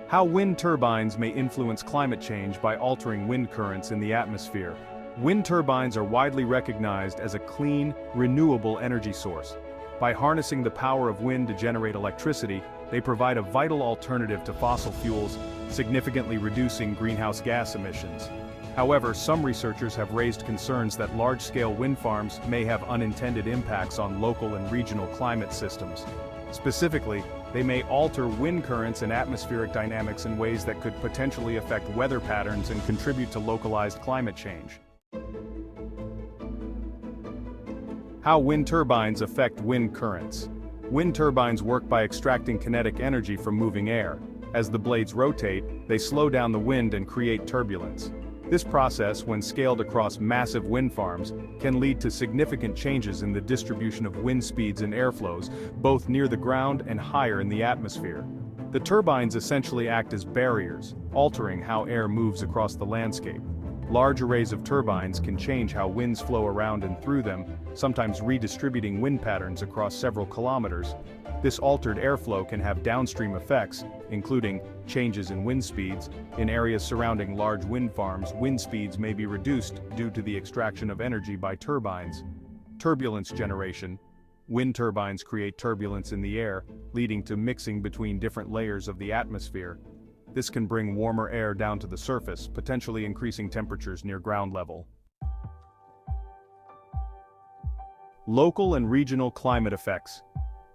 How wind turbines may influence climate change by altering wind currents in the atmosphere. Wind turbines are widely recognized as a clean, renewable energy source. By harnessing the power of wind to generate electricity, they provide a vital alternative to fossil fuels, significantly reducing greenhouse gas emissions. However, some researchers have raised concerns that large-scale wind farms may have unintended impacts on local and regional climate systems. Specifically, they may alter wind currents and atmospheric dynamics in ways that could potentially affect weather patterns and contribute to localized climate change. How wind turbines affect wind currents. Wind turbines work by extracting kinetic energy from moving air. As the blades rotate, they slow down the wind and create turbulence. This process, when scaled across massive wind farms, can lead to significant changes in the distribution of wind speeds and airflows, both near the ground and higher in the atmosphere. The turbines essentially act as barriers, altering how air moves across the landscape. Large arrays of turbines can change how winds flow around and through them, sometimes redistributing wind patterns across several kilometers. This altered airflow can have downstream effects, including changes in wind speeds. In areas surrounding large wind farms, wind speeds may be reduced due to the extraction of energy by turbines. Turbulence generation. Wind turbines create turbulence in the air, leading to mixing between different layers of the atmosphere. This can bring warmer air down to the surface, potentially increasing temperatures near ground level. Local and regional climate effects.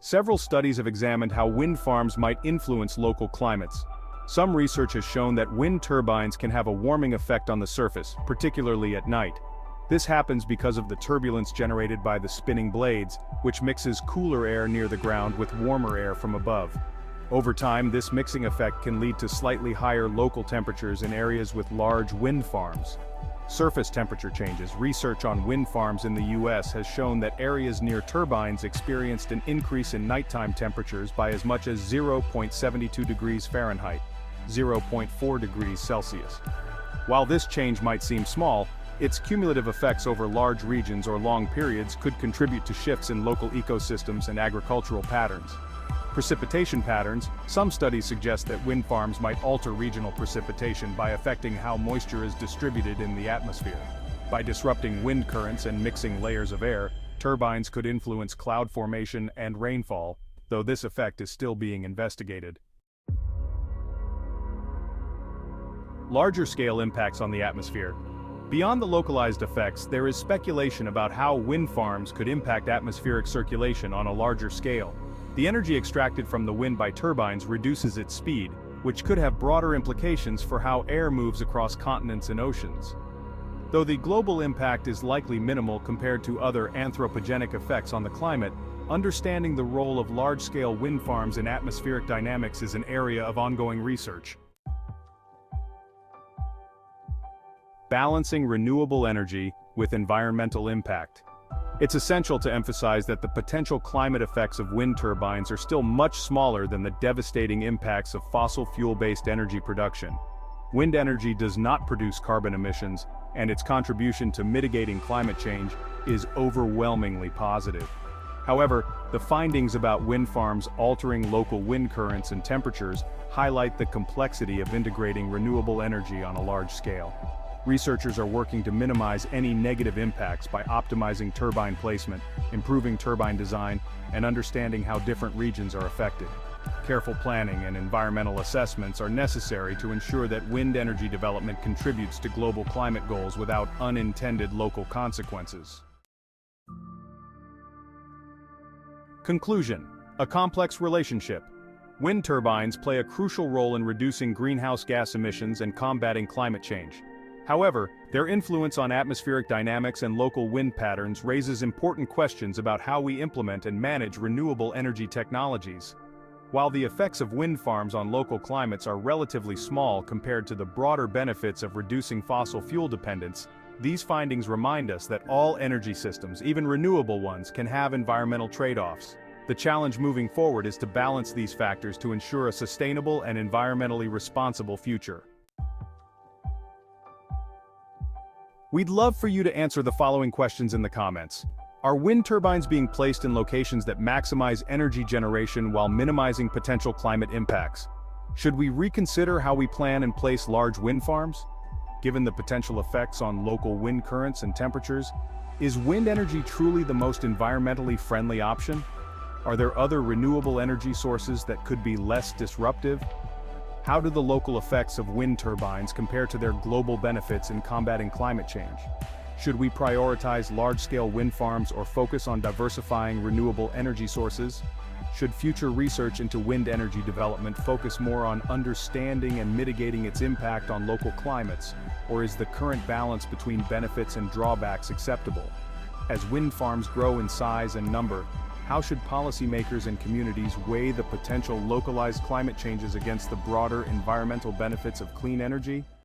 Several studies have examined how wind farms might influence local climates. Some research has shown that wind turbines can have a warming effect on the surface, particularly at night. This happens because of the turbulence generated by the spinning blades, which mixes cooler air near the ground with warmer air from above. Over time, this mixing effect can lead to slightly higher local temperatures in areas with large wind farms. Surface temperature changes. Research on wind farms in the US has shown that areas near turbines experienced an increase in nighttime temperatures by as much as 0.72 degrees Fahrenheit, 0.4 degrees Celsius. While this change might seem small, its cumulative effects over large regions or long periods could contribute to shifts in local ecosystems and agricultural patterns. Precipitation patterns. Some studies suggest that wind farms might alter regional precipitation by affecting how moisture is distributed in the atmosphere. By disrupting wind currents and mixing layers of air, turbines could influence cloud formation and rainfall, though this effect is still being investigated. Larger-scale impacts on the atmosphere. Beyond the localized effects, there is speculation about how wind farms could impact atmospheric circulation on a larger scale. The energy extracted from the wind by turbines reduces its speed, which could have broader implications for how air moves across continents and oceans. Though the global impact is likely minimal compared to other anthropogenic effects on the climate, understanding the role of large-scale wind farms in atmospheric dynamics is an area of ongoing research. Balancing renewable energy with environmental impact. It's essential to emphasize that the potential climate effects of wind turbines are still much smaller than the devastating impacts of fossil fuel-based energy production. Wind energy does not produce carbon emissions, and its contribution to mitigating climate change is overwhelmingly positive. However, the findings about wind farms altering local wind currents and temperatures highlight the complexity of integrating renewable energy on a large scale. Researchers are working to minimize any negative impacts by optimizing turbine placement, improving turbine design, and understanding how different regions are affected. Careful planning and environmental assessments are necessary to ensure that wind energy development contributes to global climate goals without unintended local consequences. Conclusion: a complex relationship. Wind turbines play a crucial role in reducing greenhouse gas emissions and combating climate change. However, their influence on atmospheric dynamics and local wind patterns raises important questions about how we implement and manage renewable energy technologies. While the effects of wind farms on local climates are relatively small compared to the broader benefits of reducing fossil fuel dependence, these findings remind us that all energy systems, even renewable ones, can have environmental trade-offs. The challenge moving forward is to balance these factors to ensure a sustainable and environmentally responsible future. We'd love for you to answer the following questions in the comments. Are wind turbines being placed in locations that maximize energy generation while minimizing potential climate impacts? Should we reconsider how we plan and place large wind farms? Given the potential effects on local wind currents and temperatures, is wind energy truly the most environmentally friendly option? Are there other renewable energy sources that could be less disruptive? How do the local effects of wind turbines compare to their global benefits in combating climate change? Should we prioritize large-scale wind farms or focus on diversifying renewable energy sources? Should future research into wind energy development focus more on understanding and mitigating its impact on local climates, or is the current balance between benefits and drawbacks acceptable? As wind farms grow in size and number, how should policymakers and communities weigh the potential localized climate changes against the broader environmental benefits of clean energy?